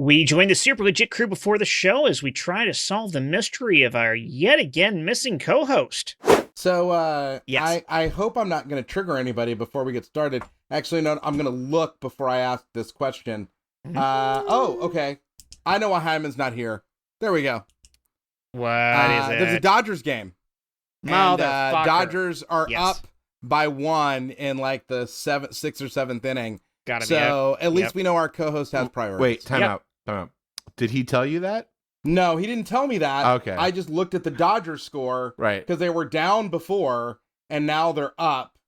We join the super legit crew before the show as we try to solve the mystery of our yet again missing co-host. So, yes. I hope I'm not going to trigger anybody before we get started. Actually, no, I'm going to look before I ask this question. Oh, okay. I know why Hyman's not here. There we go. What is it? There's a Dodgers game. And Dodgers are up by 1 in like the 6th or 7th inning. Gotta be so at least we know our co-host has priority. Wait, time out. Did he tell you that? No, he didn't tell me that. Okay. I just looked at the Dodgers score. Right. Because they were down before, and now they're up.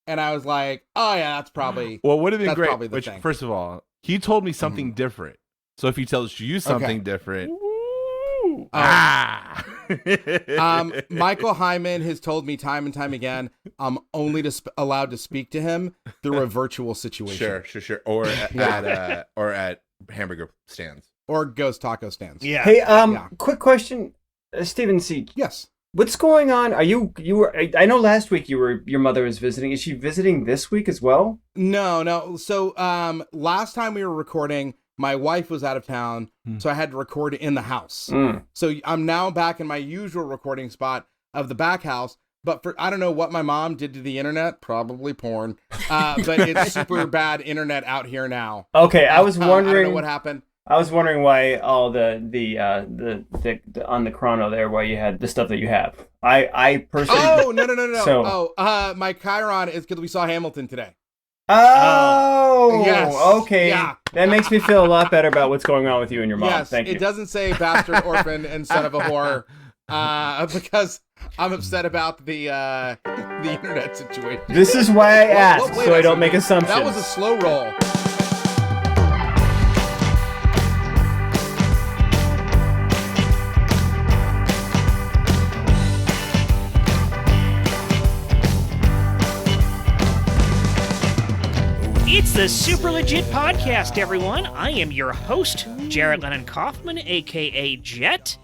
And I was like, oh, yeah, that's probably... Well, would have been great. Probably the thing. First of all, he told me something different. So if he tells you something different... Michael Hyman has told me time and time again, I'm only allowed to speak to him through a virtual situation. Sure. Or at hamburger stands. Or ghost taco stands. Yeah. Hey, quick question, Stephen C. Yes. What's going on? You were? I know last week your mother was visiting. Is she visiting this week as well? No. So, last time we were recording, my wife was out of town, so I had to record in the house. So I'm now back in my usual recording spot of the back house. But I don't know what my mom did to the internet, probably porn. But it's super bad internet out here now. Okay, I was wondering. I don't know what happened. I was wondering why all the on the chrono there, why you had the stuff that you have. I personally. Oh no! So, my Chiron is because we saw Hamilton today. Oh, yes. Okay. Yeah. That makes me feel a lot better about what's going on with you and your mom. Yes, Thank you. It doesn't say bastard, orphan, and son of a whore, because I'm upset about the internet situation. This is why I asked, so I don't make assumptions. That was a slow roll. It's the Super Legit Podcast, everyone. I am your host, Jarrett Lennon Kaufman, a.k.a. Jet,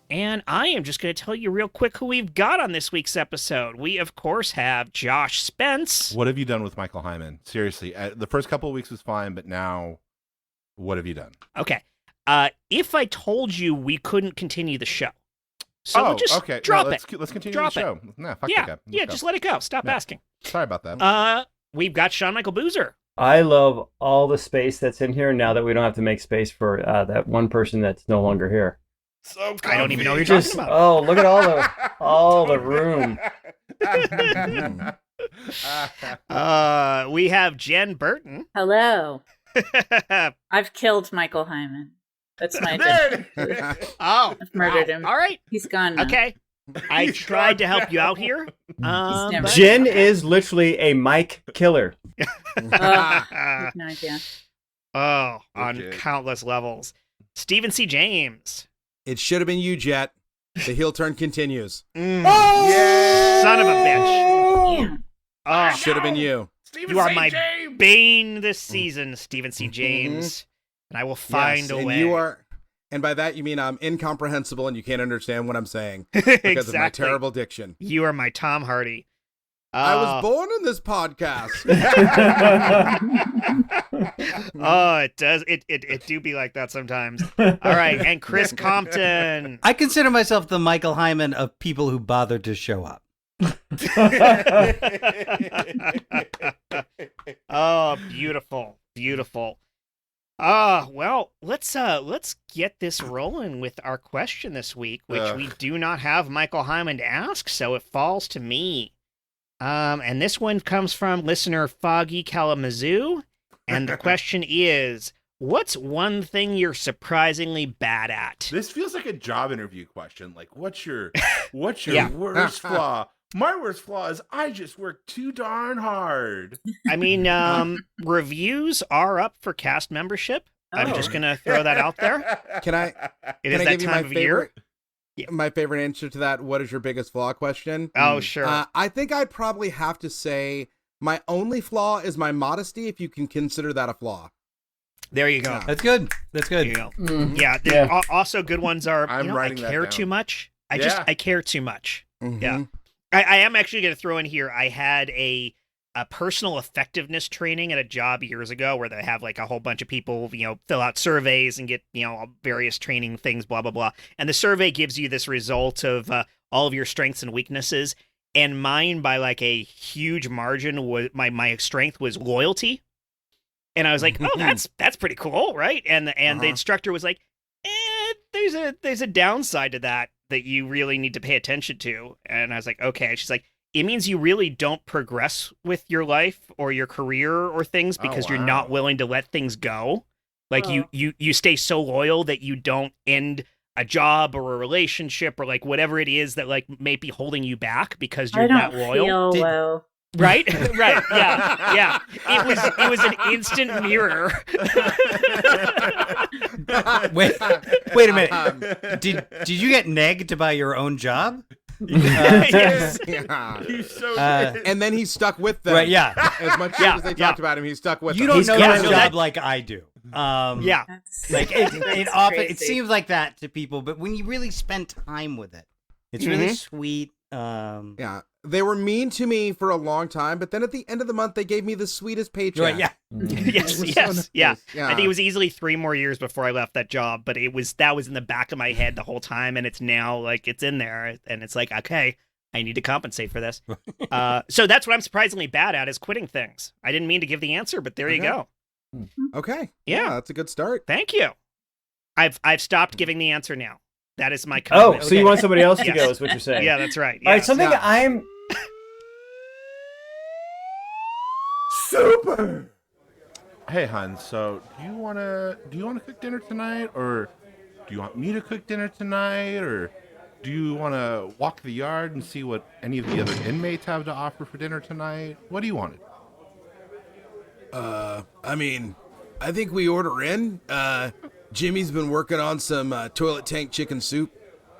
and I am just going to tell you real quick who we've got on this week's episode. We, of course, have Josh Spence. What have you done with Michael Hyman? Seriously, the first couple of weeks was fine, but now, what have you done? Okay. If I told you we couldn't continue the show, so we'll just drop it. Let's continue the show. No, fuck that guy. Just let it go. Stop asking. Sorry about that. We've got Sean Michael Boozer. I love all the space that's in here now that we don't have to make space for that one person that's no longer here. So I don't even know what you're talking about. Oh, look at all the room. We have Jen Burton. Hello. I've killed Michael Hyman. That's my identity. I've murdered him. All right. He's gone now. Okay. I tried to help you out here. Jen is literally a mic killer. No idea. Oh, on countless levels. Stephen C. James. It should have been you, Jet. The heel turn continues. Oh, yeah. Son of a bitch. Yeah. Oh, should have been you. You are my bane this season, Stephen C. James. And I will find a way. You are. And by that, you mean I'm incomprehensible and you can't understand what I'm saying because of my terrible diction. You are my Tom Hardy. I was born in this podcast. Oh, it does. It do be like that sometimes. All right. And Chris Compton. I consider myself the Michael Hyman of people who bothered to show up. Oh, beautiful. Beautiful. Well, let's get this rolling with our question this week, which we do not have Michael Hyman to ask, so it falls to me. And this one comes from listener Foggy Kalamazoo, and the question is, what's one thing you're surprisingly bad at? This feels like a job interview question. Like, what's your worst flaw? My worst flaw is I just work too darn hard. I mean, reviews are up for cast membership. I'm just going to throw that out there. Can I give you my favorite? My favorite answer to that, what is your biggest flaw question? Oh, sure. I think I'd probably have to say my only flaw is my modesty, if you can consider that a flaw. There you go. Yeah. That's good. That's good. There you go. Yeah. Also good ones are, I care too much. I care too much. Mm-hmm. Yeah. I am actually going to throw in here, I had a a personal effectiveness training at a job years ago where they have like a whole bunch of people, fill out surveys and get, various training things, blah, blah, blah. And the survey gives you this result of all of your strengths and weaknesses. And mine, by like a huge margin, was my strength was loyalty. And I was like, oh, that's pretty cool, right? And the instructor was like, there's a downside to that you really need to pay attention to. And I was like, okay. She's like, it means you really don't progress with your life or your career or things because you're not willing to let things go. Like you stay so loyal that you don't end a job or a relationship or like whatever it is that like may be holding you back because you're that loyal. Well. Right? Right. Yeah. It was an instant mirror. Wait a minute. Did you get negged by your own job? Yes. He's so and then he stuck with them. Right, yeah. As much as they talked about him, he stuck with You them. don't know his job like I do. Yeah. Like it often it seems like that to people, but when you really spend time with it, it's really sweet. Yeah. They were mean to me for a long time, but then at the end of the month, they gave me the sweetest paycheck. Right, yeah. Yes. I think it was easily 3 more years before I left that job, but that was in the back of my head the whole time, and it's now like it's in there, and it's like, okay, I need to compensate for this. So that's what I'm surprisingly bad at is quitting things. I didn't mean to give the answer, but there you go. Okay. Yeah, that's a good start. Thank you. I've stopped giving the answer now. That is my comment. Oh, so you want somebody else to go? Is what you're saying? Yeah, that's right. All right, something I'm super. Hey, hon. So, do you wanna cook dinner tonight, or do you want me to cook dinner tonight, or do you want to walk the yard and see what any of the other inmates have to offer for dinner tonight? What do you want? I mean, I think we order in. Jimmy's been working on some toilet tank chicken soup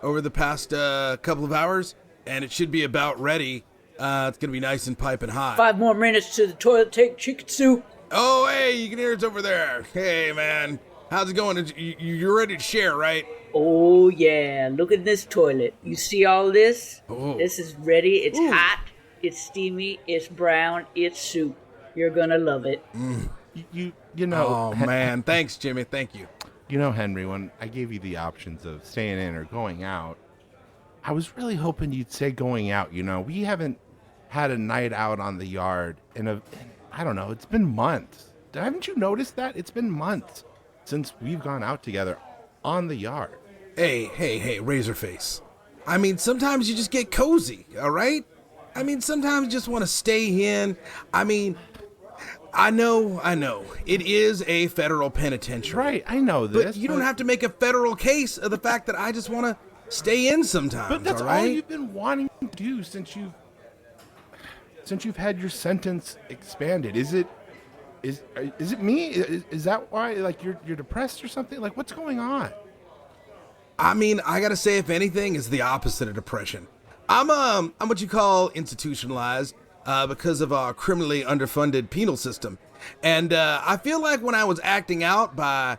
over the past couple of hours, and it should be about ready. It's gonna be nice and piping hot. 5 more minutes to the toilet tank chicken soup. Oh, hey, you can hear it's over there. Hey, man, how's it going? You're ready to share, right? Oh, yeah. Look at this toilet. You see all this? Oh. This is ready. It's hot. It's steamy. It's brown. It's soup. You're gonna love it. You know. Oh, man. Thanks, Jimmy. Thank you. You know, Henry, when I gave you the options of staying in or going out, I was really hoping you'd say going out. You know, we haven't had a night out on the yard I don't know, it's been months. Haven't you noticed that? It's been months since we've gone out together on the yard. Hey, Razorface. I mean, sometimes you just get cozy, all right? I mean, sometimes you just want to stay in. I mean, I know. It is a federal penitentiary. Right, I know this. But you don't have to make a federal case of the fact that I just want to stay in sometimes, But that's all right? all you've been wanting to do since you've had your sentence expanded. Is it me? Is that why, like, you're depressed or something? Like, what's going on? I mean, I gotta say, if anything, it's the opposite of depression. I'm what you call institutionalized because of our criminally underfunded penal system, and I feel like when I was acting out by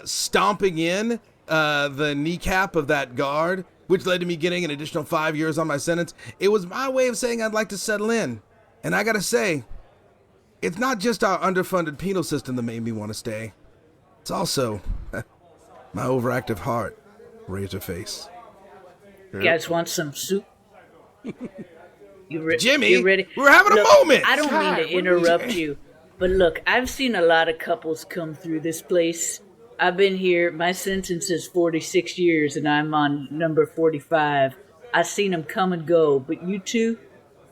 stomping in the kneecap of that guard, which led to me getting an additional 5 years on my sentence, it was my way of saying I'd like to settle in. And I gotta say, it's not just our underfunded penal system that made me want to stay. It's also my overactive heart, Razorface. You guys want some soup? Jimmy, you ready? we're having a moment. I don't mean to interrupt you, but look, I've seen a lot of couples come through this place. I've been here, my sentence is 46 years, and I'm on number 45. I've seen them come and go, but you two,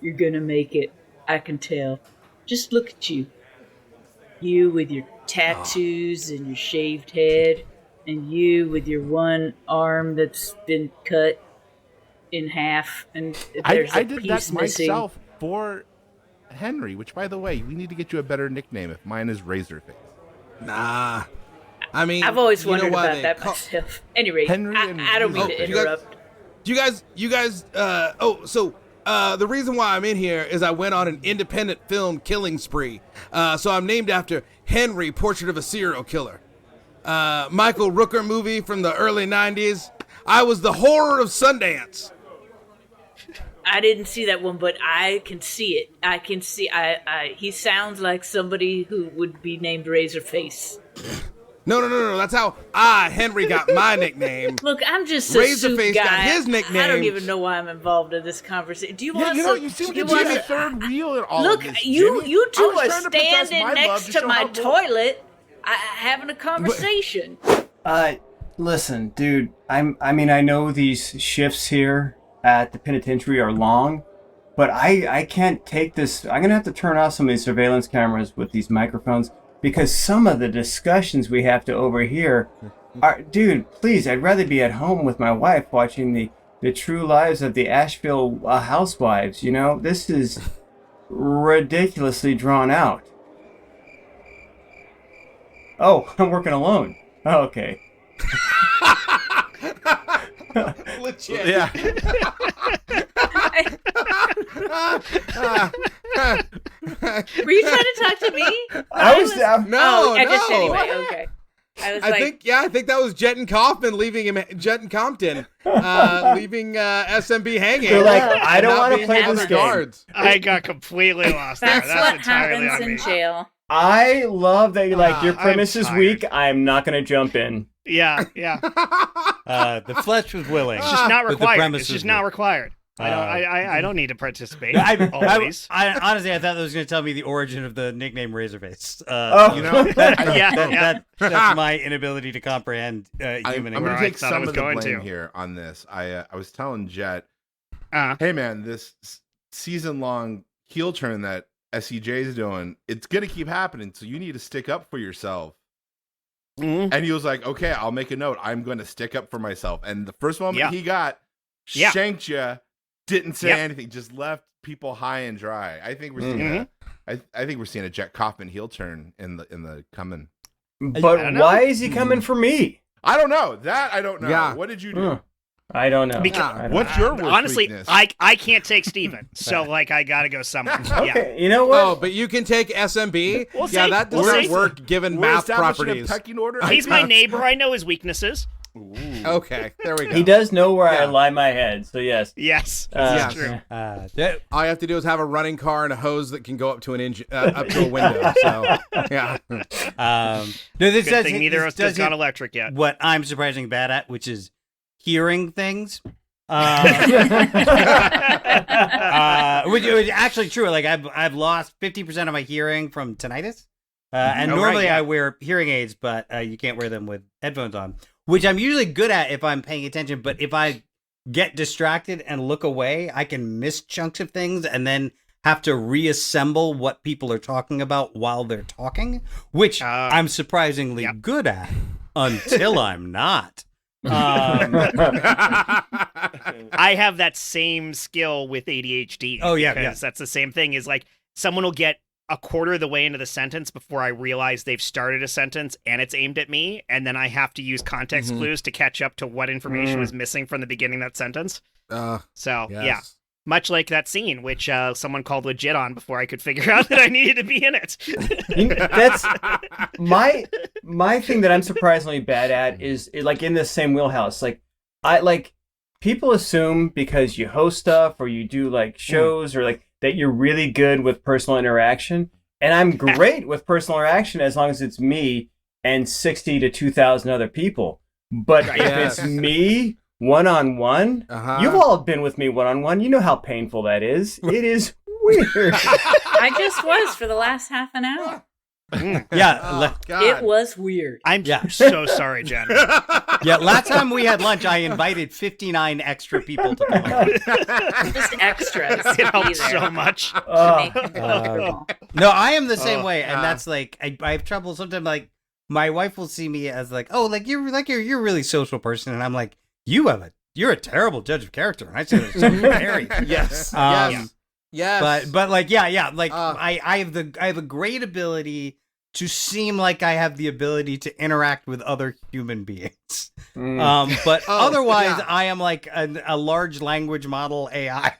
you're gonna make it. I can tell. Just look at you. You with your tattoos and your shaved head, and you with your one arm that's been cut in half, and there's I a did piece that missing. myself for Henry, which, by the way, we need to get you a better nickname if mine is Razorface. Nah. I mean, I've always wondered why about they that myself. Anyway, Henry and I don't mean Oh, to you guys- interrupt. You guys, the reason why I'm in here is I went on an independent film killing spree. So I'm named after Henry, Portrait of a Serial Killer. Michael Rooker movie from the early 90s. I was the horror of Sundance. I didn't see that one, but I can see it. I can see. He sounds like somebody who would be named Razorface. No. That's how Henry got my nickname. Look, I'm just a Razorface suit guy. got his nickname. I don't even know why I'm involved in this conversation. Do you want you seem to be the third wheel in all Look, of this. you Jimmy. two I was are trying to profess standing my love next to show my how toilet, having a conversation. Listen, dude. I mean, I know these shifts here at the penitentiary are long, but I can't take this. I'm gonna have to turn off some of these surveillance cameras with these microphones because some of the discussions we have to overhear are, dude. Please, I'd rather be at home with my wife watching the true lives of the Asheville housewives. You know, this is ridiculously drawn out. Oh, I'm working alone. Oh, okay. Legit. Yeah. Were you trying to talk to me? No. Just anyway. Okay. I think that was Jet and Kaufman leaving Compton, leaving SMB hanging. They're like, I don't want to being play other this game. guards. I got completely lost there. That's what entirely happens on in me. jail. I love that you're like, your I'm premise is tired. weak. I'm not going to jump in. Yeah. The flesh was willing. It's just not but the required. premise It's was just not weak. required. I don't need to participate. Always. Always. Honestly, I thought that was going to tell me the origin of the nickname Razorface. You know, That's my inability to comprehend human I'm English. going to I take thought I some was of the going blame to. here on this. I was telling Jet, Uh, hey man, this season-long heel turn that SEJ is doing, it's going to keep happening, so you need to stick up for yourself. mm, And he was like, okay, I'll make a note. I'm going to stick up for myself. And the first moment Yeah. he got, Yeah. shanked you, didn't say Yep. anything, just left people high and dry. I think we're seeing Mhm. I think we're seeing a Jet Kaufman heel turn in the coming. But don't know. why is he coming for me? I don't know. That I don't know. Yeah. What did you do? I don't know. Because- I don't What's know. your worst honestly, weakness? I can't take Steven, so like I gotta go somewhere. Yeah. Okay, you know what? Oh, but you can take SMB. We'll yeah, see. that We'll does not see. work given We're math establishing properties. a pecking order. He's my neighbor. I know his weaknesses. Okay, there we go. He does know where I Yeah. lie my head, so yes. Yes, Yes. that's true. All you have to do is have a running car and a hose that can go up to an up to a window. So, yeah. No, this Good does, thing neither of us does has gone hit electric yet. what I'm surprisingly bad at, which is hearing things. Which is actually true. Like I've lost 50% of my hearing from tinnitus, and Oh, normally right, yeah. I wear hearing aids, but you can't wear them with headphones on, which I'm usually good at if I'm paying attention. But if I get distracted and look away, I can miss chunks of things and then have to reassemble what people are talking about while they're talking, which I'm surprisingly yeah. good at until I'm not. I have that same skill with ADHD. Oh, yeah, because that's the same thing. Is like someone will get a quarter of the way into the sentence before I realize they've started a sentence and it's aimed at me, and then I have to use context clues to catch up to what information was missing from the beginning of that sentence. So Yes. yeah, much like that scene, which someone called legit on before I could figure out that I needed to be in it. That's my thing that I'm surprisingly bad at is like in the same wheelhouse. Like I like people assume because you host stuff or you do like shows or like that you're really good with personal interaction, and I'm great with personal interaction as long as it's me and 60 to 2,000 other people. But if Yes. it's me one-on-one, you've all been with me one-on-one. You know how painful that is. It is weird. I just was for the last half an hour. Yeah, God. It was weird. I'm Yeah. so sorry, Jen. yeah. Last time we had lunch, I invited 59 extra people to come over. Just extras. It helps so much. To make him comfortable. No, I am the same way, and that's like I have trouble sometimes. Like my wife will see me as like, oh, you're a really social person, and I'm like, you're a terrible judge of character, and I say there's something very Yes. Um, Yes. But like yeah, like I have a great ability to seem like I have the ability to interact with other human beings. But otherwise, I am like a large language model AI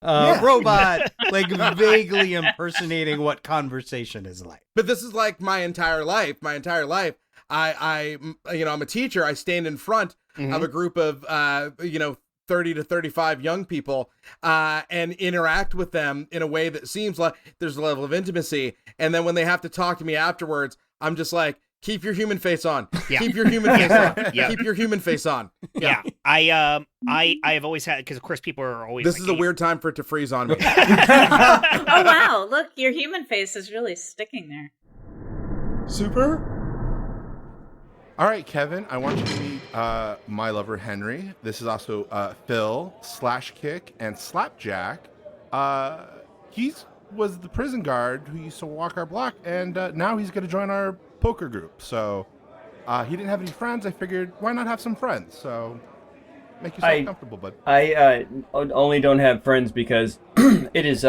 robot, like vaguely impersonating what conversation is like. But this is like my entire life. I'm a teacher. I stand in front of a group of, 30 to 35 young people and interact with them in a way that seems like there's a level of intimacy. And then when they have to talk to me afterwards, I'm just like, keep your human face on. Yeah. Keep your human face on. Yeah. Keep your human face on. Yeah. I have always had, because of course people are always. This is a weird time for it to freeze on me. Oh wow! Look, your human face is really sticking there. Super. All right, Kevin, I want you to meet my lover, Henry. This is also Phil, Slash Kick, and Slapjack. He was the prison guard who used to walk our block, and now he's going to join our poker group. So he didn't have any friends. I figured, why not have some friends? So make yourself comfortable, bud. I only don't have friends because it is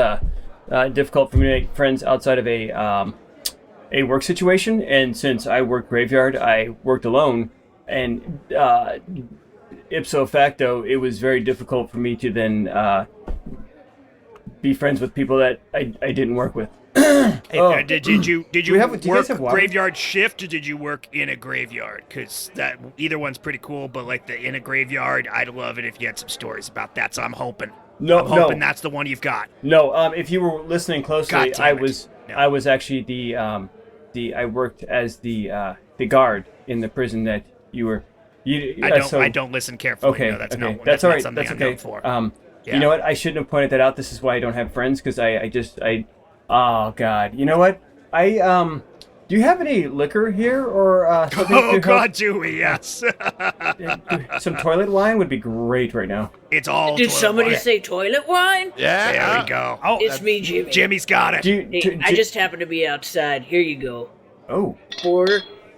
difficult for me to make friends outside of a work situation, and since I work graveyard, I worked alone, and ipso facto, it was very difficult for me to then be friends with people that I didn't work with. Did you do you guys work have water? graveyard shift, or did you work in a graveyard? Because that either one's pretty cool, but like the in a graveyard, I'd love it if you had some stories about that. So I'm hoping. I'm hoping that's the one you've got. No, if you were listening closely, I was actually I worked as the guard in the prison that you were. I don't listen carefully. Okay, no, that's okay. not. That's all right. Something That's I'm okay. known for. Yeah. You know what? I shouldn't have pointed that out. This is why I don't have friends, because oh God. You know what? Do you have any liquor here or something? Oh God, do we? Yes. Some toilet wine would be great right now. It's all. Did somebody wine. say toilet wine? Yeah. There we go. Oh, It's me, Jimmy. Jimmy's got it. Hey, I just happen to be outside. Here you go. Oh. 4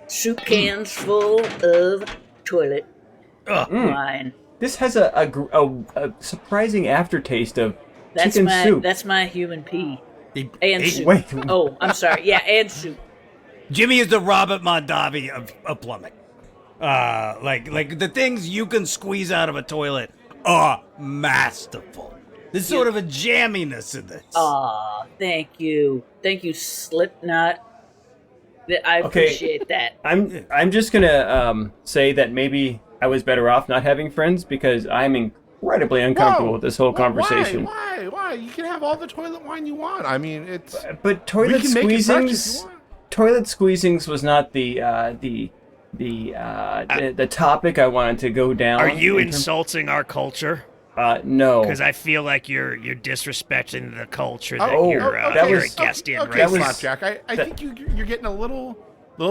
soup cans full of toilet wine. This has a surprising aftertaste of chicken soup. That's my human pee. And soup. Wait. Oh, I'm sorry. Yeah, and soup. Jimmy is the Robert Mondavi of plumbing. Like the things you can squeeze out of a toilet are masterful. There's sort of a jamminess in this. Aw, thank you. Thank you, Slipknot. I appreciate that. I'm just gonna say that maybe I was better off not having friends because I'm incredibly uncomfortable with this whole conversation. Why? You can have all the toilet wine you want. I mean, it's. But toilet squeezings. Toilet squeezings was not the topic I wanted to go down. Are you insulting our culture? No. Because I feel like you're disrespecting the culture that you're a guest in, okay, right? Slapjack. I think you're getting a little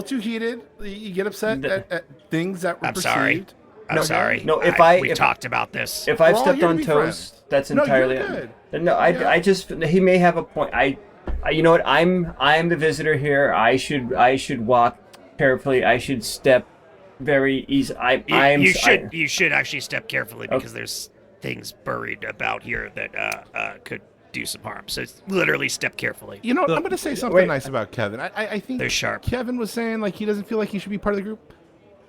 too heated. You get upset at things that were perceived. I'm sorry. No, we talked about this. If I've stepped on toes, that's entirely. No, you're good. No, I just he may have a point. You know what? I'm the visitor here. I should walk carefully. I should step very easy. You should actually step carefully because there's things buried about here that could do some harm. So it's literally step carefully. You know, I'm going to say something nice about Kevin. I think they're sharp. Kevin was saying like he doesn't feel like he should be part of the group.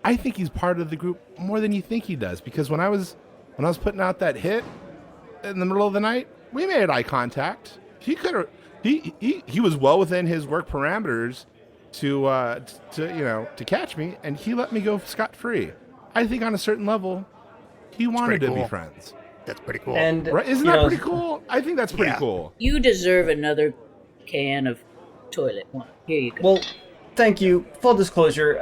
I think he's part of the group more than you think he does, because when I was putting out that hit in the middle of the night, we made eye contact. He could have. He was well within his work parameters to catch me, and he let me go scot-free. I think on a certain level, he wanted to be friends. That's pretty cool. And right? Isn't that pretty cool? I think that's pretty cool. You deserve another can of toilet wine. Here you go. Well, thank you. Full disclosure,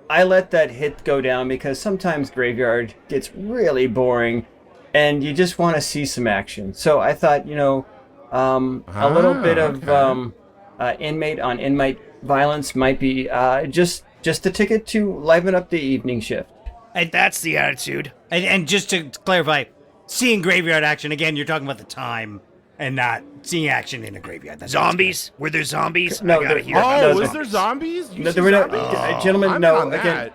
I let that hit go down because sometimes graveyard gets really boring, and you just want to see some action. So I thought, a little bit of inmate on inmate violence might be just a ticket to liven up the evening shift. And that's the attitude. And just to clarify, seeing graveyard action, again, you're talking about the time and not seeing action in a graveyard. That's zombies? Were there zombies? No, I gotta hear was there zombies? No, there were no. Gentlemen, no.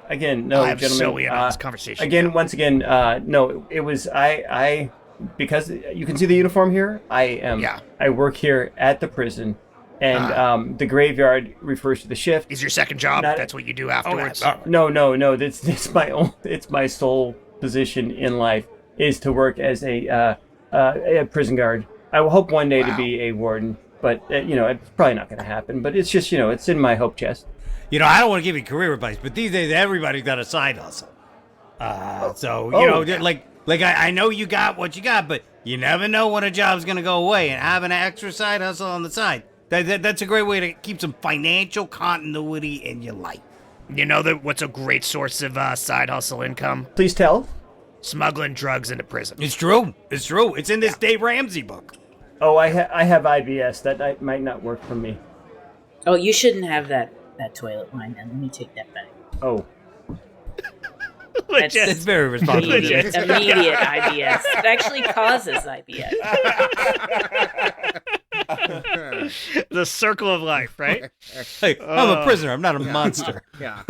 Again, no, I'm gentlemen. so in on this conversation. Again, once again, no. It was I because you can see the uniform here. I work here at the prison, and the graveyard refers to the shift. Is your second job? That's what you do afterwards. No. It's my sole position in life is to work as a prison guard. I will hope one day to be a warden, but it's probably not going to happen. But it's just it's in my hope chest. I don't want to give you career advice, but these days everybody's got a side hustle. So you know, like I know you got what you got, but you never know when a job's gonna go away, and having an extra side hustle on the side, that's a great way to keep some financial continuity in your life. You know what's a great source of side hustle income? Please tell. Smuggling drugs into prison. It's true. It's in this Dave Ramsey book. Oh, I have IBS. That might not work for me. Oh, you shouldn't have that toilet wine. Then let me take that back. Oh. It's very responsible. Immediate IBS. It actually causes IBS. The circle of life, right? Hey, I'm a prisoner. I'm not a monster. Yeah.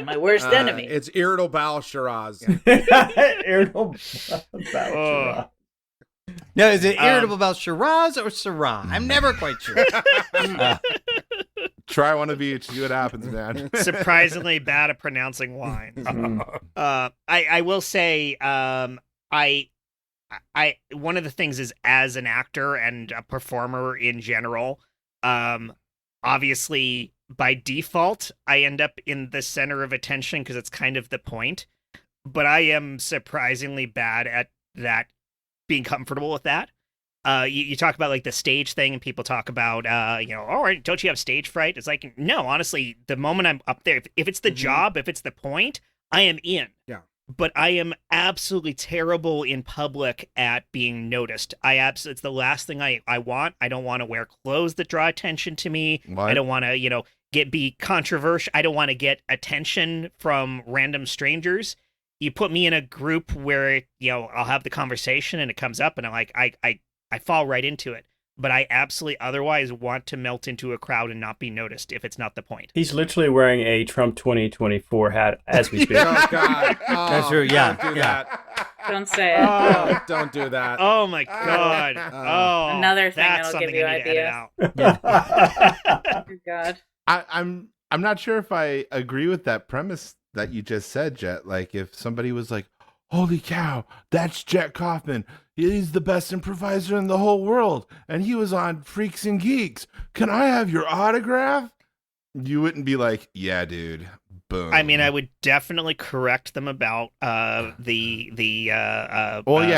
My worst enemy. It's irritable bowel Shiraz. Irritable Shiraz. No, is it irritable about Shiraz or Syrah? I'm never quite sure. Try one of each. See what happens, man. Surprisingly bad at pronouncing wines. I will say, I one of the things is, as an actor and a performer in general, obviously by default I end up in the center of attention because it's kind of the point. But I am surprisingly bad at that, being comfortable with that. You talk about like the stage thing, and people talk about, oh, don't you have stage fright? It's like, no, honestly, the moment I'm up there, if it's the job, if it's the point, I am in. Yeah. But I am absolutely terrible in public at being noticed. It's the last thing I want. I don't want to wear clothes that draw attention to me. What? I don't want to, be controversial. I don't want to get attention from random strangers. You put me in a group where, I'll have the conversation and it comes up and I'm like, I fall right into it. But I absolutely otherwise want to melt into a crowd and not be noticed if it's not the point. He's literally wearing a Trump 2024 hat as we speak. Oh, God. That's true. Yeah. Don't do that. Don't say it. Oh, don't do that. Oh, my God. Another thing that's that'll something give you I need to edit ideas. out. Oh, God. I'm not sure if I agree with that premise that you just said, Jet. Like, if somebody was like, holy cow, that's Jet Kaufman. He's the best improviser in the whole world, and he was on Freaks and Geeks. Can I have your autograph? You wouldn't be like, yeah, dude. Boom. I mean, I would definitely correct them about the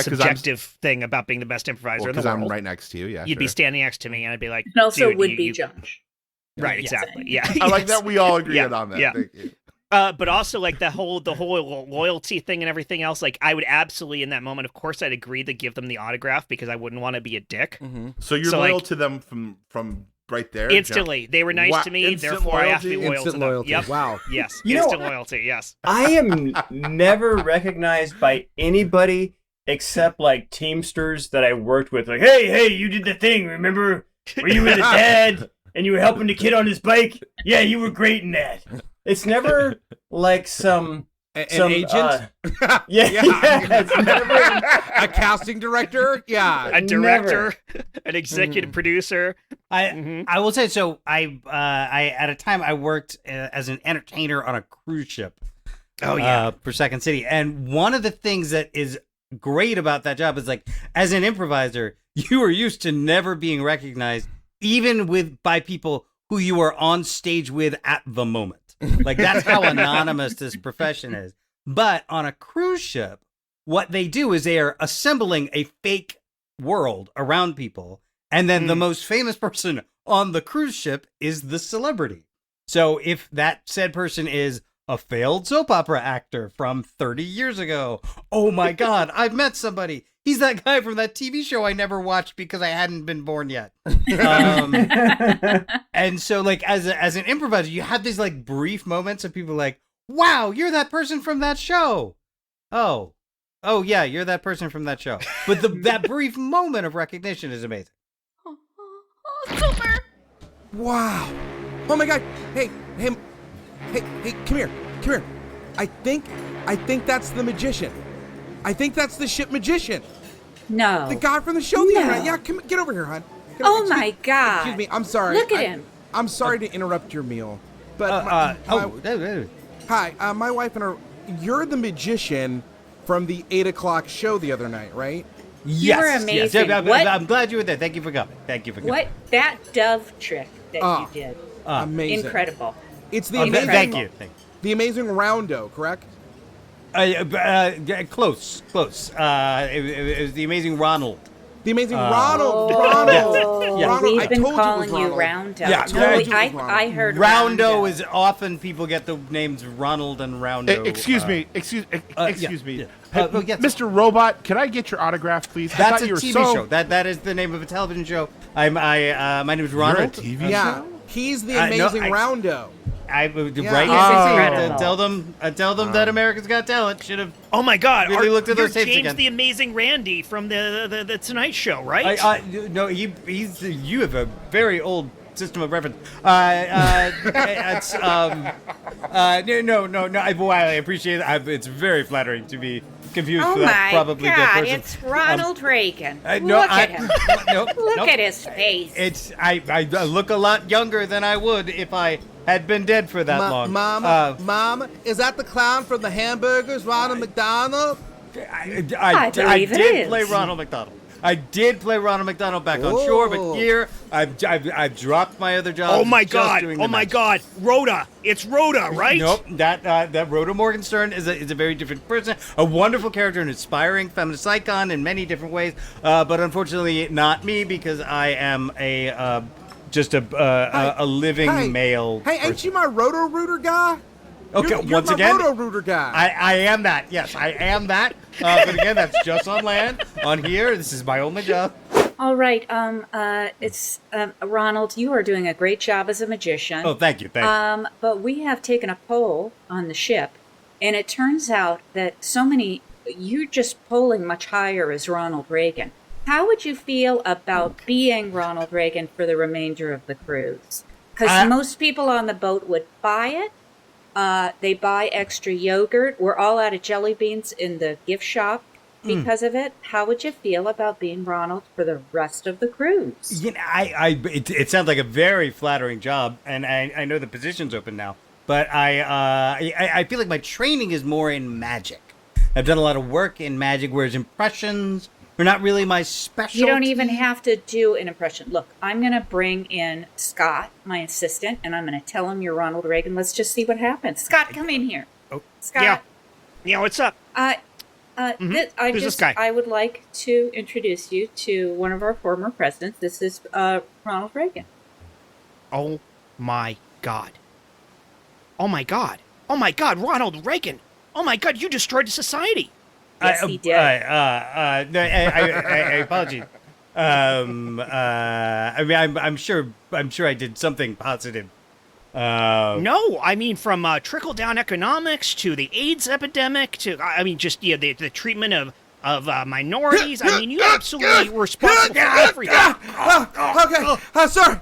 subjective thing about being the best improviser in the world. Because I'm right next to you, yeah. You'd be standing next to me, and I'd be like, And also dude, would be Josh. Right, exactly. Yeah. I like that we all agreed on that. Yeah. Thank you. But also like the whole loyalty thing and everything else. Like I would absolutely in that moment, of course, I'd agree to give them the autograph because I wouldn't want to be a dick. Mm-hmm. So you're loyal to them from right there? Instantly. They were nice to me, instant therefore loyalty? I have to be loyal Instant to them. loyalty. Yep. Wow. Yes. You Instant know, loyalty. Yes. I am never recognized by anybody except like Teamsters that I worked with. Like, hey, you did the thing. Remember where you were the dad and you were helping the kid on his bike? Yeah, you were great in that. It's never like some agent. Yeah, it's never a casting director. Yeah, a director, an executive producer. I will say so. I at a time I worked as an entertainer on a cruise ship. Oh yeah, for Second City, and one of the things that is great about that job is like as an improviser, you are used to never being recognized, even by people who you are on stage with at the moment. Like that's how anonymous this profession is. But on a cruise ship, what they do is they are assembling a fake world around people. And then the most famous person on the cruise ship is the celebrity. So if that said person is a failed soap opera actor from 30 years ago, oh my God, I've met somebody. He's that guy from that TV show I never watched because I hadn't been born yet. And so, like, as an improviser, you have these like brief moments of people like, "Wow, you're that person from that show." Oh, yeah, you're that person from that show. But that brief moment of recognition is amazing. Super. Wow. Oh my God. Hey, come here. I think that's the magician. I think that's the ship magician. No. The guy from the show the other night. Yeah, come get over here, hon. My God. Excuse me. I'm sorry. Look at him. I'm sorry to interrupt your meal, but hi. My wife and her. You're the magician from the 8 o'clock show the other night, right? You were amazing. Yes. I'm glad you were there. Thank you for coming. What that dove trick that you did? Amazing. Incredible. It's the amazing. amazing. Thank you. The amazing roundo, correct? Close. It was the amazing Ronald. The amazing Ronald. Yeah. Ronald. We've I been told calling you, you it was Ronald. Roundo. Yeah, No, I told you it was I heard Roundo Roundo. is often people get the names Ronald and Roundo. Excuse me. Excuse me. Yeah. Hey, Yes. Mr. Robot, can I get your autograph, please? I That's thought a you were TV so... show. That is the name of a television show. My name is You're a Ronald. TV Yeah, show? he's the No, amazing I- Roundo. Right. He's incredible. Tell them that America's Got Talent should have. Oh my God! Really looked at you're those tapes James again. the Amazing Randy from the Tonight Show, right? No, he's. You have a very old system of reference. It's no. I appreciate it. It's very flattering to be confused Oh for that my probably dead God! person. It's Ronald Reagan. No, Look at him. Nope, Look nope. at his face. It's I look a lot younger than I would if I had been dead for that long. Mom, is that the clown from the hamburgers, Ronald McDonald? I believe it did is. play Ronald McDonald. I did play Ronald McDonald back on shore, but here I've dropped my other jobs. Oh my just God! doing the Oh my magic. God! Rhoda! It's Rhoda, right? Nope, that Rhoda Morgenstern is a very different person, a wonderful character, an inspiring feminist icon in many different ways, but unfortunately not me because I am just a living male. Hey, ain't you my Roto-Rooter guy? Okay, you're once my again, Roto-Rooter guy. I am that. Yes, I am that. But again, that's just on land. On here, this is my only job. All right. It's Ronald. You are doing a great job as a magician. Oh, thank you. But we have taken a poll on the ship, and it turns out that you're just polling much higher as Ronald Reagan. How would you feel about being Ronald Reagan for the remainder of the cruise? Because most people on the boat would buy it. They buy extra yogurt. We're all out of jelly beans in the gift shop because of it. How would you feel about being Ronald for the rest of the cruise? You know, it sounds like a very flattering job, and I know the position's open now. But I feel like my training is more in magic. I've done a lot of work in magic, whereas impressions are not really my specialty. You don't even have to do an impression. Look, I'm going to bring in Scott, my assistant, and I'm going to tell him you're Ronald Reagan. Let's just see what happens. Scott, come in here. Oh. Scott. Yeah, what's up? Who's this guy? I would like to introduce you to one of our former presidents. This is Ronald Reagan. Oh my God. Oh my God. Oh my God, Ronald Reagan. Oh my God, you destroyed society. Yes, he did. No, I apologize. I mean, I'm sure I did something positive. No, I mean from trickle-down economics to the AIDS epidemic to, the treatment of minorities. I mean, you absolutely were responsible for everything. Okay, sorry.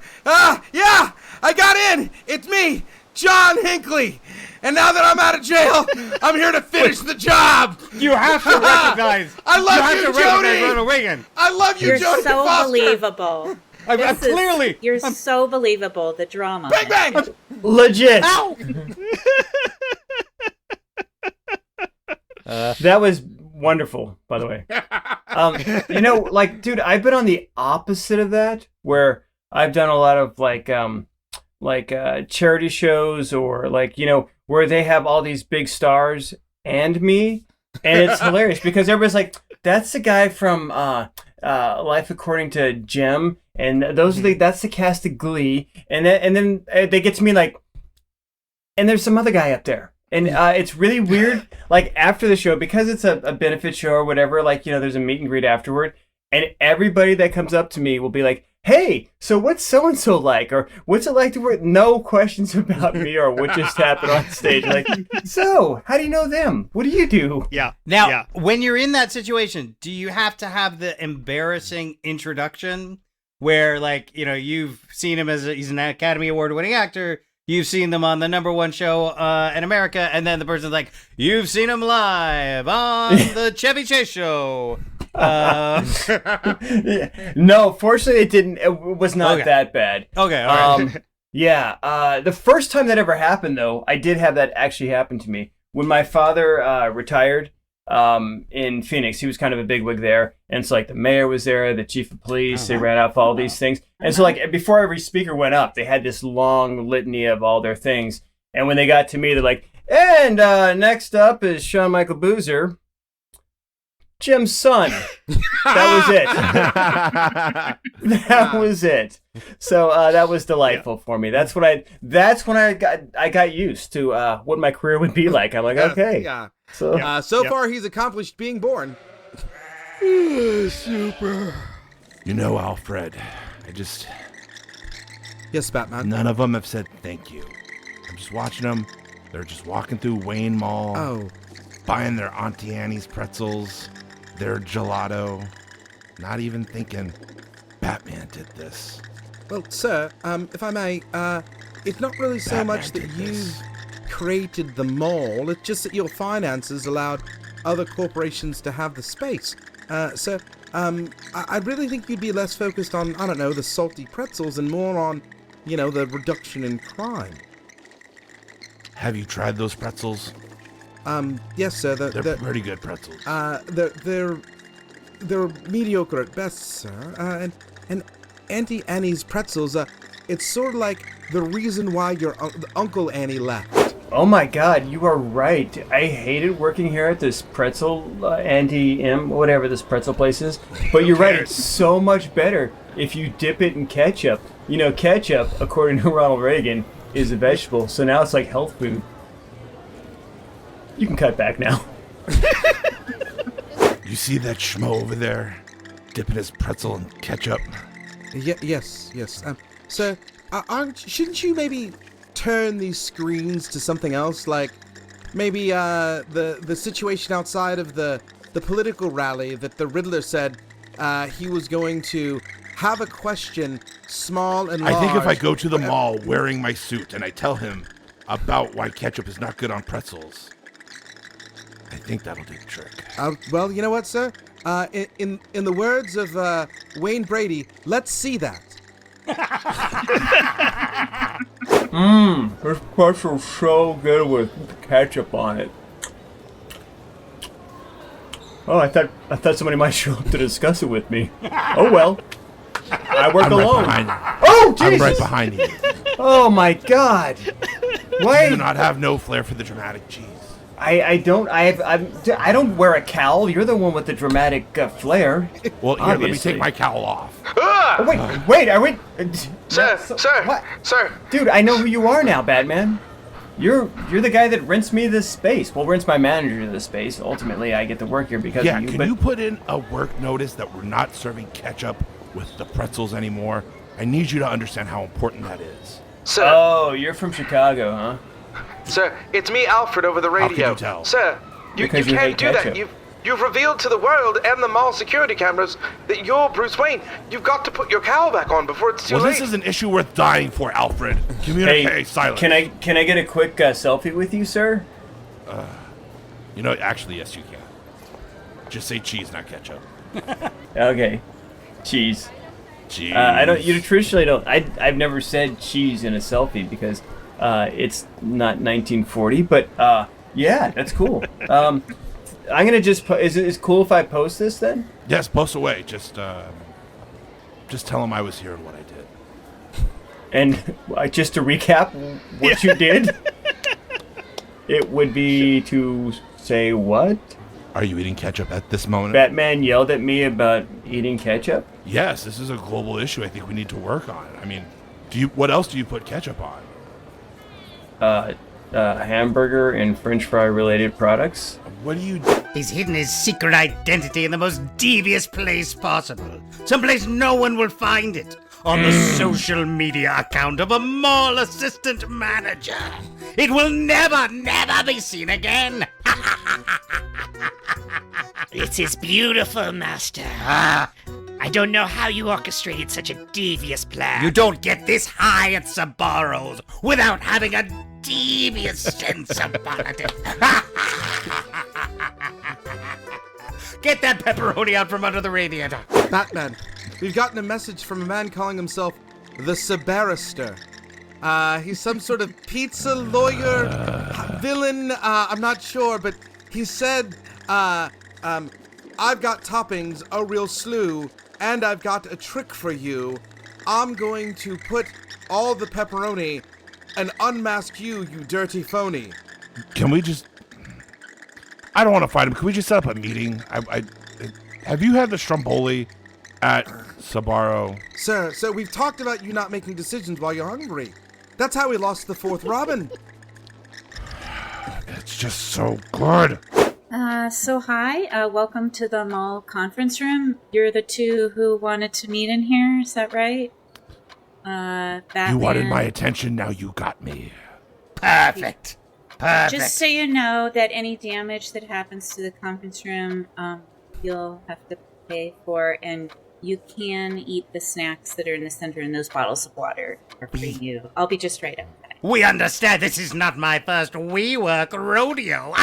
Yeah, I got in. It's me, John Hinckley. And now that I'm out of jail, I'm here to finish the job. You have to recognize. I love you, recognize Jody. Ronald Reagan. I love you, You're Jody so Foster. believable. You're so believable, the drama. Bang, bang. Legit. Ow! That was wonderful, by the way. Dude, I've been on the opposite of that, where I've done a lot of charity shows or where they have all these big stars and me, and it's hilarious because everybody's like, that's the guy from Life According to Jim, and that's the cast of Glee, and then they get to me like, and there's some other guy up there. And it's really weird, like after the show, because it's a benefit show or whatever, there's a meet and greet afterward, and everybody that comes up to me will be like, hey, so what's so-and-so like? Or what's it like to work? No questions about me or what just happened on stage. Like, so, how do you know them? What do you do? Yeah. Now, when you're in that situation, do you have to have the embarrassing introduction where, you've seen him he's an Academy Award-winning actor, you've seen them on the #1 show in America, and then the person's like, you've seen him live on the Chevy Chase show. No, fortunately it didn't. It was not that bad. Okay, all right. Yeah. The first time that ever happened, though, I did have that actually happen to me. When my father retired in Phoenix, he was kind of a bigwig there. And so, the mayor was there, the chief of police, they ran off all these things. And so, before every speaker went up, they had this long litany of all their things. And when they got to me, they're like, And next up is Sean Michael Boozer, Jim's son. That was it. That was it. So that was delightful for me. That's when I got used to what my career would be like. I'm like, okay. Yeah. So far he's accomplished being born. Super. You know, Alfred, Yes, Batman. none of them have said thank you. I'm just watching them. They're just walking through Wayne Mall. Oh. Buying their Auntie Annie's pretzels, their gelato, not even thinking Batman did this. Well, sir, if I may, it's not really so Batman much that did you this. created the mall, it's just that your finances allowed other corporations to have the space. So, I really think you'd be less focused on, I don't know, the salty pretzels and more on, the reduction in crime. Have you tried those pretzels? Yes, sir. They're pretty good pretzels. They're mediocre at best, sir. And Auntie Annie's pretzels, it's sort of like the reason why your Uncle Annie left. oh my God, you are right. I hated working here at this pretzel Anti-M, whatever this pretzel place is. But you're right, it's so much better if you dip it in ketchup. You know, ketchup, according to Ronald Reagan, is a vegetable. So now it's like health food. You can cut back now. You see that schmo over there dipping his pretzel in ketchup? Yes. So, shouldn't you maybe turn these screens to something else, like maybe the situation outside of the political rally that the Riddler said he was going to have a question, small and large. I think if I go to the mall wearing my suit and I tell him about why ketchup is not good on pretzels, I think that'll do the trick. Well, you know what, sir? In the words of Wayne Brady, let's see that. This pretzel's so good with ketchup on it. Oh, I thought somebody might show up to discuss it with me. Oh well. I work alone. Right behind you. Oh Jesus! I'm right behind you. Oh my God! Why? You do not have no flair for the dramatic cheese. I don't wear a cowl. You're the one with the dramatic flair. Well, here, let me take my cowl off. Oh, wait, are we? Sir, what? sir. Dude, I know who you are now, Batman. You're the guy that rents me this space. Well, rents my manager this space. Ultimately, I get to work here because of you. Can you put in a work notice that we're not serving ketchup with the pretzels anymore? I need you to understand how important that is. Sir. Oh, you're from Chicago, huh? Sir, it's me, Alfred, over the radio. How can you tell? Sir, you Because you can't hate do ketchup. that. You've revealed to the world and the mall security cameras that you're Bruce Wayne. You've got to put your cowl back on before it's too Well, late. this is an issue worth dying for, Alfred. Communicate silence. Can I get a quick selfie with you, sir? You know, actually, yes, you can. Just say cheese, not ketchup. Okay, cheese. Cheese. I don't. You traditionally don't. I've never said cheese in a selfie because it's not 1940. But yeah, that's cool. I'm gonna just. Is it cool if I post this then? Yes, post away. Just tell him I was here and what I did. And just to recap what you did, it would be to say what? Are you eating ketchup at this moment? Batman yelled at me about eating ketchup. Yes, this is a global issue. I think we need to work on. I mean, what else do you put ketchup on? Hamburger and French fry related products. What do you? He's hidden his secret identity in the most devious place possible. Someplace no one will find it. On the social media account of a mall assistant manager. It will never be seen again. It is beautiful, Master. I don't know how you orchestrated such a devious plan. You don't get this high at Sabaros without having a devious sense of politics. Get that pepperoni out from under the radiator. Batman, we've gotten a message from a man calling himself the Sabarister. He's some sort of pizza lawyer, villain, I'm not sure, but he said, I've got toppings, a real slew, and I've got a trick for you. I'm going to put all the pepperoni and unmask you, you dirty phony. Can we just... I don't want to fight him. Can we just set up a meeting? Have you had the Stromboli at Sabaro? Sir, we've talked about you not making decisions while you're hungry. That's how we lost the 4th Robin. It's just so good. So hi, welcome to the mall conference room. You're the two who wanted to meet in here, is that right? Batman. You wanted my attention, now you got me. Perfect. Just so you know that any damage that happens to the conference room, you'll have to pay for, and you can eat the snacks that are in the center in those bottles of water for you. I'll be just right outside. We understand this is not my first WeWork rodeo.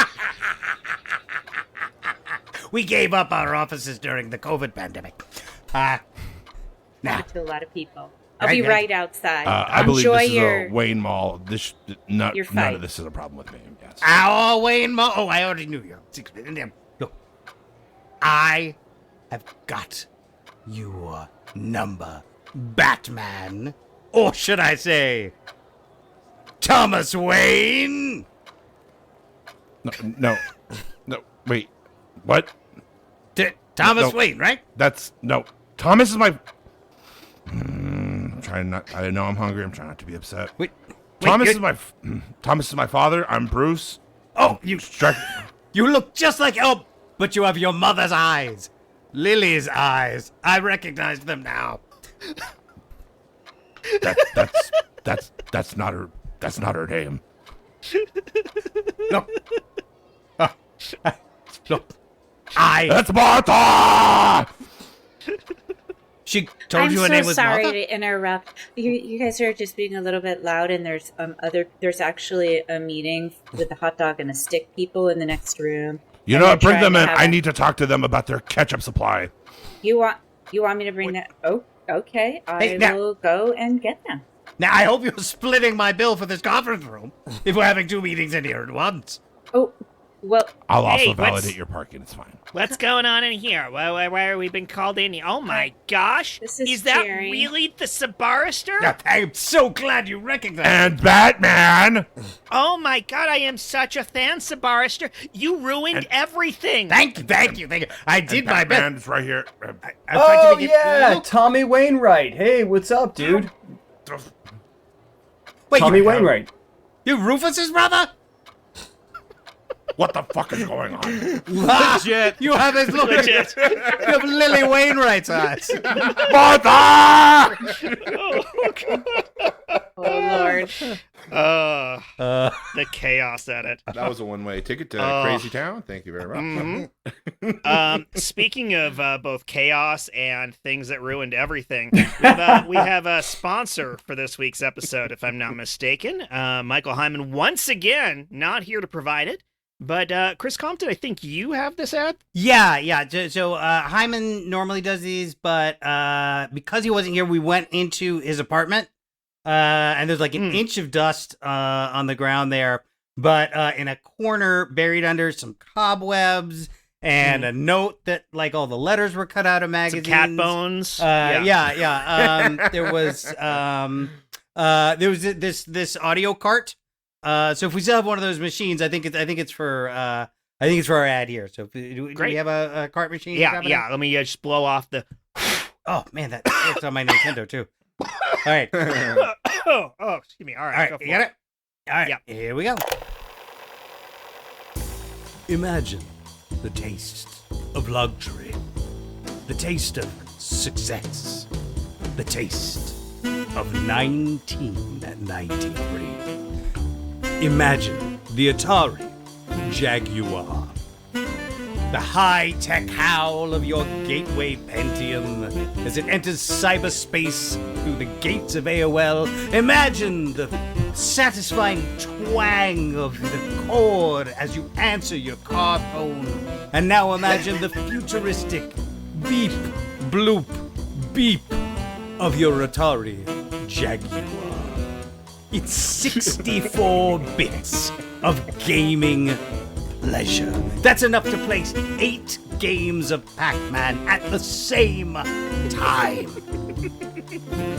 We gave up our offices during the COVID pandemic. Now. To a lot of people. I'll be right outside. I believe this is a Wayne Mall. None of this is a problem with me. Yes. Our Wayne Mall. Oh, I already knew you. Look, I have got your number, Batman. Or should I say, Thomas Wayne? No, wait. What? Thomas Wayne, right? Thomas is my... I'm trying not... I know I'm hungry. I'm trying not to be upset. Thomas is my father. I'm Bruce. Oh, you look just like... Oh, but you have your mother's eyes. Lily's eyes. I recognize them now. That's not her... That's not her name. Look. Look. That's Martha! She told you her name was Martha? I'm so sorry to interrupt. You guys are just being a little bit loud, and there's actually a meeting with the hot dog and a stick people in the next room. You know what? Bring them in. I need to talk to them about their ketchup supply. You want me to bring that? Oh, okay. I will go and get them. Now, I hope you're splitting my bill for this conference room if we're having 2 meetings in here at once. Oh, well... I'll also validate your parking. It's fine. What's going on in here? Why are we been called in here? Oh, my gosh. This is that Jerry. really the Sabarister? I'm so glad you recognize me. And Batman! Oh, my God. I am such a fan, Sabarister. You ruined everything. Thank you. I did my best. Batman's right here. Oh, yeah. Tommy Wainwright. Hey, what's up, dude? Wait, Tommy Wainwright. You Rufus's brother? What the fuck is going on? Legit. You have his look. Legit. You have Lily Wainwright's eyes. Martha! Oh, Lord. The chaos at it. That was a one-way ticket to Crazy Town. Thank you very much. Mm-hmm. Speaking of both chaos and things that ruined everything, we have a sponsor for this week's episode, if I'm not mistaken. Michael Hyman, once again, not here to provide it. But Chris Compton, I think you have this ad? Yeah. So Hyman normally does these, but because he wasn't here, we went into his apartment, and there's like an inch of dust on the ground there. But in a corner, buried under some cobwebs and a note that like all the letters were cut out of magazines. Some cat bones. Yeah. There was this audio cart. So if we still have one of those machines, I think it's for our ad here. So do we have a cart machine? Yeah. Let me just blow off the. Oh man, that works on my Nintendo too. All right. oh, excuse me. All right, you got it. All right. Yep. Here we go. Imagine the taste of luxury, the taste of success, the taste of 1993. Imagine the Atari Jaguar. The high-tech howl of your gateway Pentium as it enters cyberspace through the gates of AOL. Imagine the satisfying twang of the cord as you answer your car phone. And now imagine the futuristic beep, bloop, beep of your Atari Jaguar. It's 64 bits of gaming pleasure. That's enough to place 8 games of Pac-Man at the same time.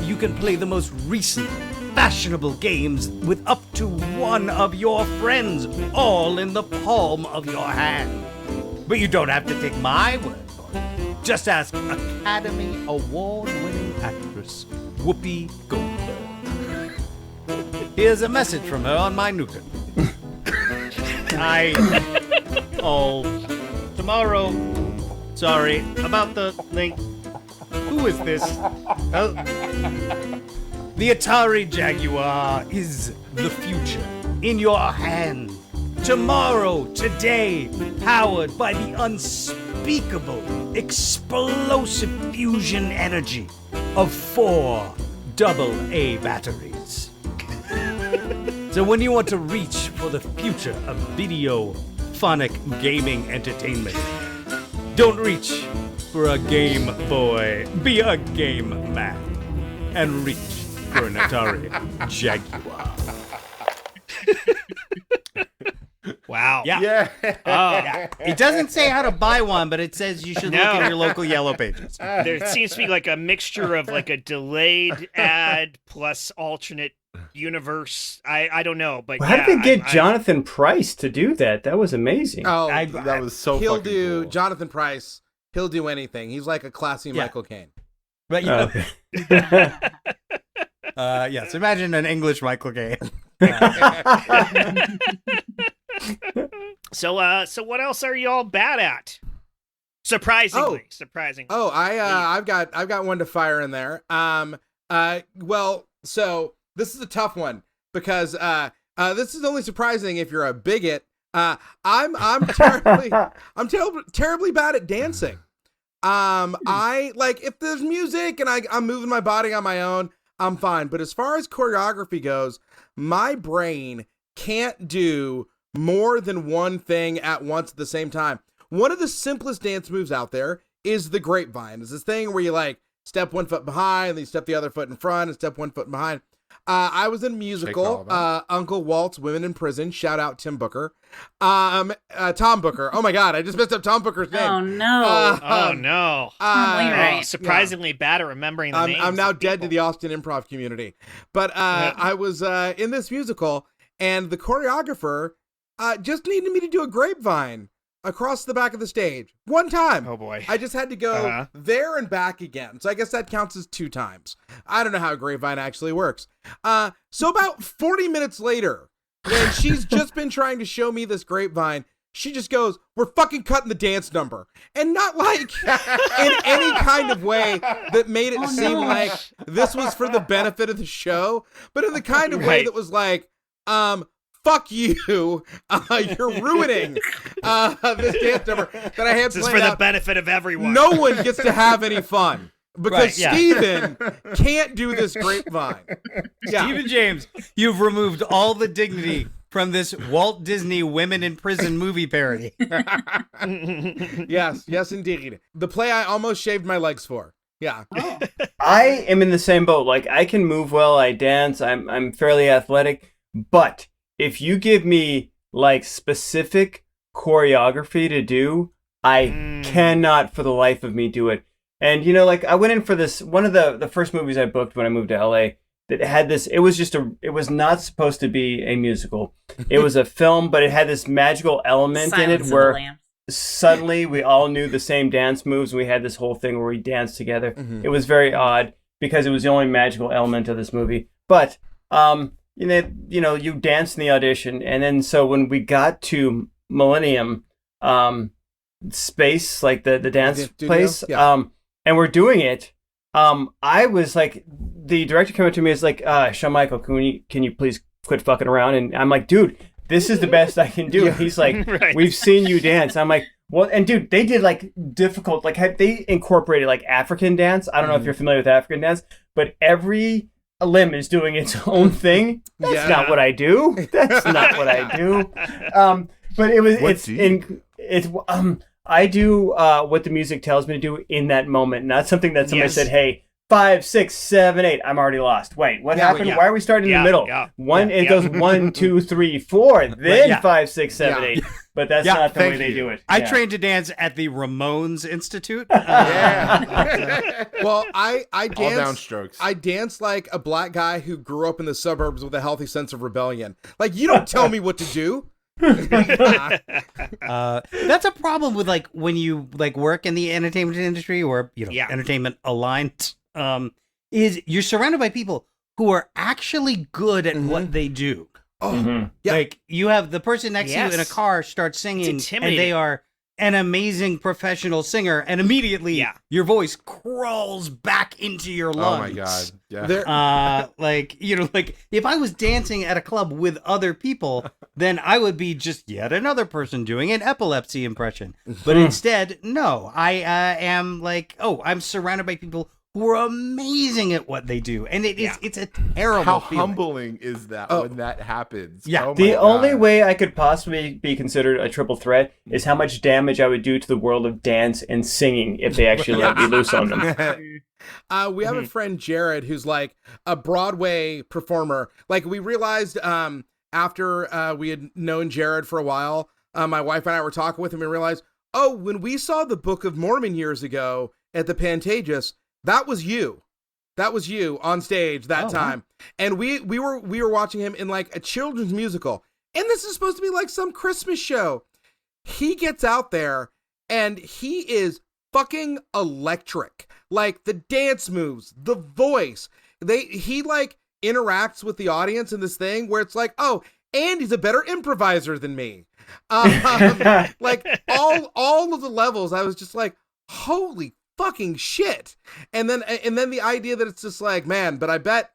You can play the most recent, fashionable games with up to one of your friends, all in the palm of your hand. But you don't have to take my word for it. Just ask Academy Award-winning actress Whoopi Goldberg. Here's a message from her on my Nuken. Tomorrow. Sorry about the link. Who is this? The Atari Jaguar is the future in your hand. Tomorrow, today, powered by the unspeakable, explosive fusion energy of 4 AA batteries. So when you want to reach for the future of video, phonic gaming entertainment, don't reach for a Game Boy. Be a game man and reach for an Atari Jaguar. Wow. Yeah. It doesn't say how to buy one, but it says you should look at your local Yellow Pages. There seems to be like a mixture of like a delayed ad plus alternate universe. I don't know, but How did they get Jonathan Pryce to do that? That was amazing. Oh, that was so he'll fucking do cool. Jonathan Pryce. He'll do anything. He's like a classy Michael Caine. But yes, imagine an English Michael Caine. So what else are y'all bad at? Surprisingly. Oh, I've got one to fire in there. Well, so this is a tough one because this is only surprising if you're a bigot. I'm terribly bad at dancing. I like if there's music and I'm moving my body on my own, I'm fine. But as far as choreography goes, my brain can't do more than one thing at once at the same time. One of the simplest dance moves out there is the grapevine. It's this thing where you like step 1 foot behind, then you step the other foot in front and step 1 foot behind. I was in a musical, Uncle Walt's Women in Prison. Shout out Tim Booker. Tom Booker. Oh my God, I just messed up Tom Booker's name. Oh no. Oh no. Surprisingly bad at remembering the names. I'm now dead to the Austin improv community. But I was in this musical, and the choreographer just needed me to do a grapevine across the back of the stage one time. Oh boy. I just had to go there and back again. So I guess that counts as 2 times. I don't know how a grapevine actually works. So about 40 minutes later, when she's just been trying to show me this grapevine, she just goes, "We're fucking cutting the dance number." And not like in any kind of way that made it seem like this was for the benefit of the show, but in the kind of way that was like, fuck you, you're ruining this dance number that I had planned. This is for the benefit of everyone. No one gets to have any fun because Steven can't do this grapevine. Steven James, you've removed all the dignity from this Walt Disney Women in Prison movie parody. Yes, indeed. The play I almost shaved my legs for. Yeah. I am in the same boat. Like, I can move well, I dance, I'm fairly athletic, but if you give me like specific choreography to do, I cannot for the life of me do it. And you know, like I went in for this one of the first movies I booked when I moved to LA that had this. It was not supposed to be a musical. It was a film, but it had this magical element in it where suddenly we all knew the same dance moves. We had this whole thing where we danced together. Mm-hmm. It was very odd because it was the only magical element of this movie. But you dance in the audition, and then so when we got to Millennium Space, like the dance place, and we're doing it, I was like, the director came up to me, is like, Shawn Michael, can you please quit fucking around? And I'm like, dude, this is the best I can do. And he's like, we've seen you dance. I'm like, well, and dude, they did like difficult, like they incorporated like African dance. I don't know if you're familiar with African dance, but every limb is doing its own thing. That's not what I do. That's not what I do. But I do what the music tells me to do in that moment, not something that somebody said, hey, 5, 6, 7, 8. I'm already lost. Wait, what happened? Why are we starting in the middle? It goes 1, 2, 3, 4, then 5, 6, 7, 8. But that's not the way they do it. I trained to dance at the Ramones Institute. Well, I dance. All downstrokes. I dance like a black guy who grew up in the suburbs with a healthy sense of rebellion. Like, you don't tell me what to do. That's a problem with like when you like work in the entertainment industry or entertainment aligned. Is you're surrounded by people who are actually good at what they do. Oh, Like you have the person next to you in a car starts singing, and they are an amazing professional singer, and immediately your voice crawls back into your lungs. Oh my god! Yeah. Like if I was dancing at a club with other people, then I would be just yet another person doing an epilepsy impression. But instead, no, I am like, I'm surrounded by people who are amazing at what they do, and it's a terrible How feeling. humbling is that when that happens? Yeah. Oh The my only God. way I could possibly be considered a triple threat is how much damage I would do to the world of dance and singing if they actually let me loose on them. We have a friend, Jarrett, who's like a Broadway performer. Like, we realized after we had known Jarrett for a while, my wife and I were talking with him and realized, when we saw the Book of Mormon years ago at the Pantages, that was you. That was you on stage that time. And we were watching him in like a children's musical. And this is supposed to be like some Christmas show. He gets out there and he is fucking electric. Like the dance moves, the voice. He like interacts with the audience in this thing where it's like, and he's a better improviser than me. Like all of the levels, I was just like, holy fucking shit. And then the idea that it's just like, man, but I bet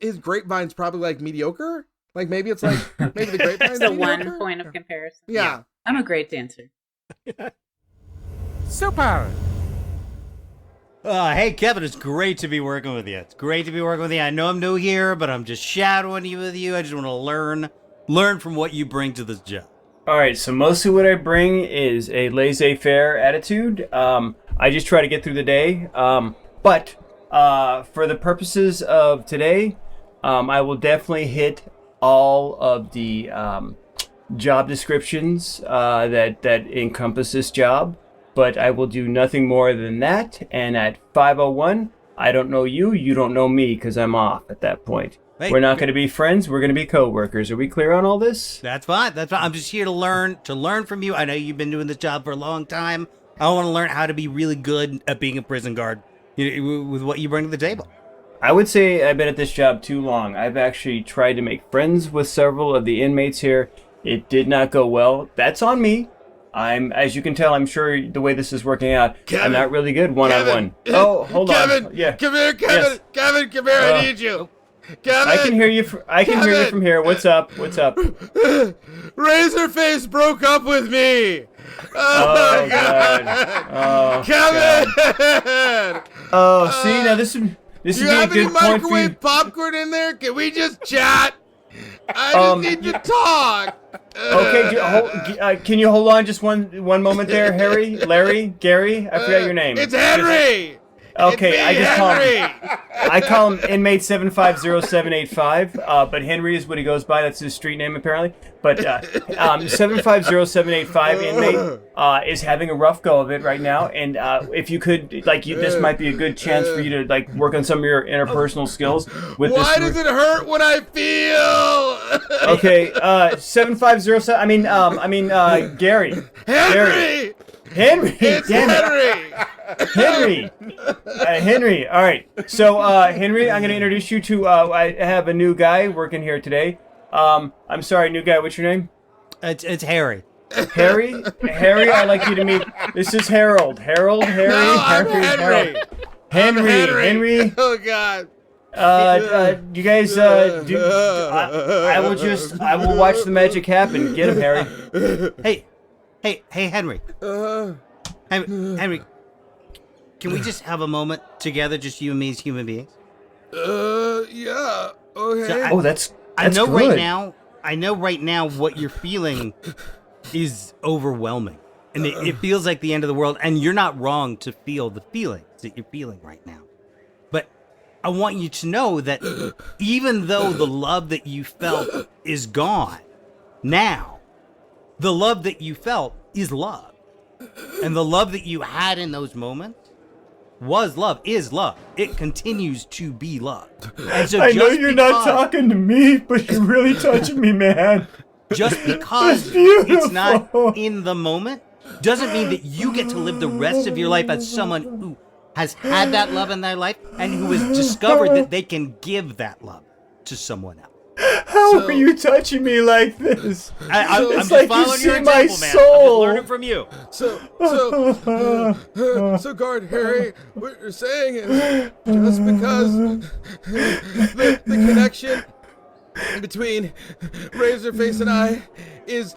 his grapevine's probably like mediocre. Like maybe it's like maybe the grapevine's That's the mediocre? one point of comparison. Yeah. I'm a great dancer. Super. Hey, Kevin, it's great to be working with you. It's great to be working with you. I know I'm new here, but I'm just shadowing you with you. I just want to learn from what you bring to this job. All right, so mostly what I bring is a laissez-faire attitude. I just try to get through the day. But for the purposes of today, I will definitely hit all of the job descriptions that encompass this job. But I will do nothing more than that. And at 5:01, I don't know you, you don't know me, because I'm off at that point. We're not going to be friends. We're going to be co-workers. Are we clear on all this? That's fine. I'm just here to learn from you. I know you've been doing this job for a long time. I want to learn how to be really good at being a prison guard with what you bring to the table. I would say I've been at this job too long. I've actually tried to make friends with several of the inmates here. It did not go well. That's on me. As you can tell, I'm sure the way this is working out, Kevin, I'm not really good one-on-one. Kevin, Hold Kevin, on. Yeah. Come here, Kevin. Yes. Kevin, come here. I need you. Kevin. I can hear you. I can hear you from here. What's up? Razorface broke up with me. Oh God. Oh, Kevin. God. Oh, see now this would You be a have any good point for you. microwave popcorn in there? Can we just chat? I just need to talk. Okay, can you hold on just one moment there, Harry, Larry, Gary? I forgot your name. It's Henry. Okay, It's me, Henry. I call him inmate 750785, but Henry is what he goes by. That's his street name apparently. But 750785 inmate is having a rough go of it right now. And if you could, this might be a good chance for you to work on some of your interpersonal skills. Why does it hurt when I feel? Okay, 7507. Gary. Henry. Henry. It's Damn it. Henry. Henry. All right. So, Henry, I'm going to introduce you to, I have a new guy working here today. I'm sorry, new guy. What's your name? It's Harry. Harry? Harry, I'd like you to meet. This is Harold. Harold, Harry, No, I'm Henry. Henry. Henry. Oh God. You guys, I will watch the magic happen. Get him, Harry. Hey, Henry. Henry, can we just have a moment together, just you and me as human beings? Yeah. Okay. So That's I know good. I know right now what you're feeling is overwhelming. And it feels like the end of the world. And you're not wrong to feel the feelings that you're feeling right now. I want you to know that even though the love that you felt is gone, now, the love that you felt is love. And the love that you had in those moments was love, is love. It continues to be love. And so I know you're not talking to me, but you're really touching me, man. Just because it's not in the moment doesn't mean that you get to live the rest of your life as someone who has had that love in their life and who has discovered that they can give that love to someone else. How are you touching me like this? I'm It's just like you following see your my example, man. I'm just soul. learning from you. So guard Harry, what you're saying is just because the connection between Razorface and I is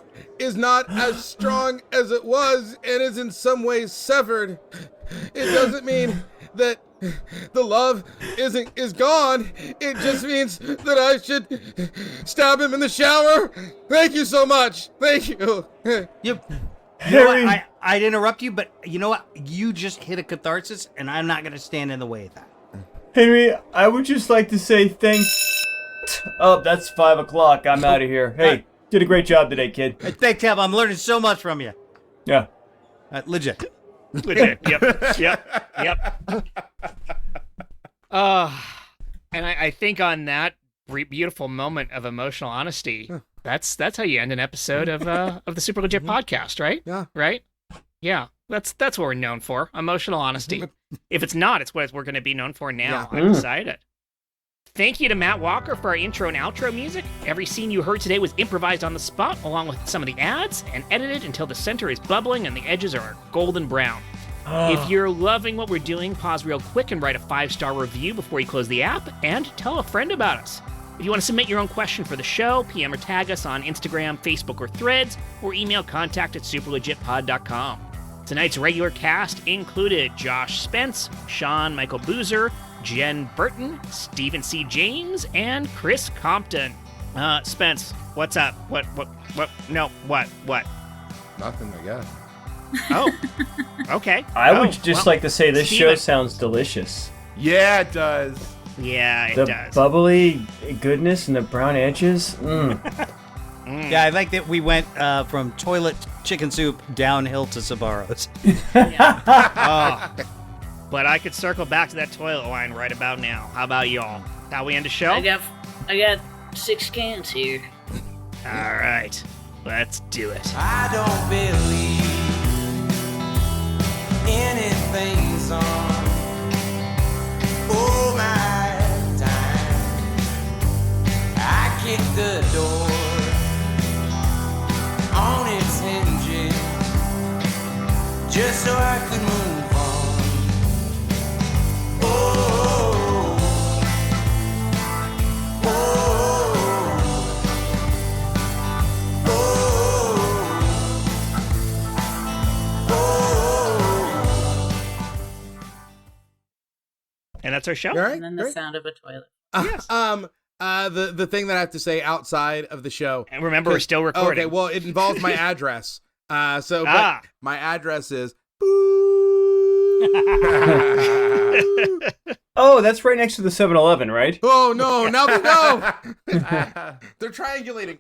not as strong as it was and is in some ways severed, it doesn't mean that the love is gone. It just means that I should stab him in the shower. Thank you so much. Thank you. Harry, I'd interrupt you, but you know what? You just hit a catharsis, and I'm not going to stand in the way of that. Henry, I would just like to say thanks. Oh, that's 5 o'clock. I'm out of here. Hey, did a great job today, kid. Hey, thanks, Tab. I'm learning so much from you. Yeah. Legit. Legit. Yep. And I think on that beautiful moment of emotional honesty, that's how you end an episode of the Super Legit podcast, right? Yeah. Right? Yeah. That's what we're known for, emotional honesty. If it's not, it's what we're going to be known for now. Yeah. I've decided. Thank you to Matt Walker for our intro and outro music. Every scene you heard today was improvised on the spot, along with some of the ads, and edited until the center is bubbling and the edges are golden brown. If you're loving what we're doing, pause real quick and write a 5-star review before you close the app, and tell a friend about us. If you want to submit your own question for the show, PM or tag us on Instagram, Facebook, or Threads, or email contact@superlegitpod.com. Tonight's regular cast included Josh Spence, Sean Michael Boozer, Jen Burton, Stephen C. James, and Chris Compton. Spence, what's up? What? No, what? Nothing, I guess. Oh, okay. I would just like to say this show Steven. sounds delicious. Yeah, it does. Yeah, it The does. bubbly goodness and the brown edges. Yeah, I like that we went from toilet chicken soup downhill to Sbarro's. But I could circle back to that toilet line right about now. How about y'all? How we end the show? I got 6 cans here. All right, let's do it. I don't believe anything's on. Oh my time, I kicked the door on its hinges just so I could move on. Oh, oh, And that's our show. All right. And then the sound of a toilet. The thing that I have to say outside of the show. And remember, we're still recording. Okay, well, it involves my address. But my address is. Oh, that's right next to the 7-Eleven, right? Oh no! Now they know. They're triangulating.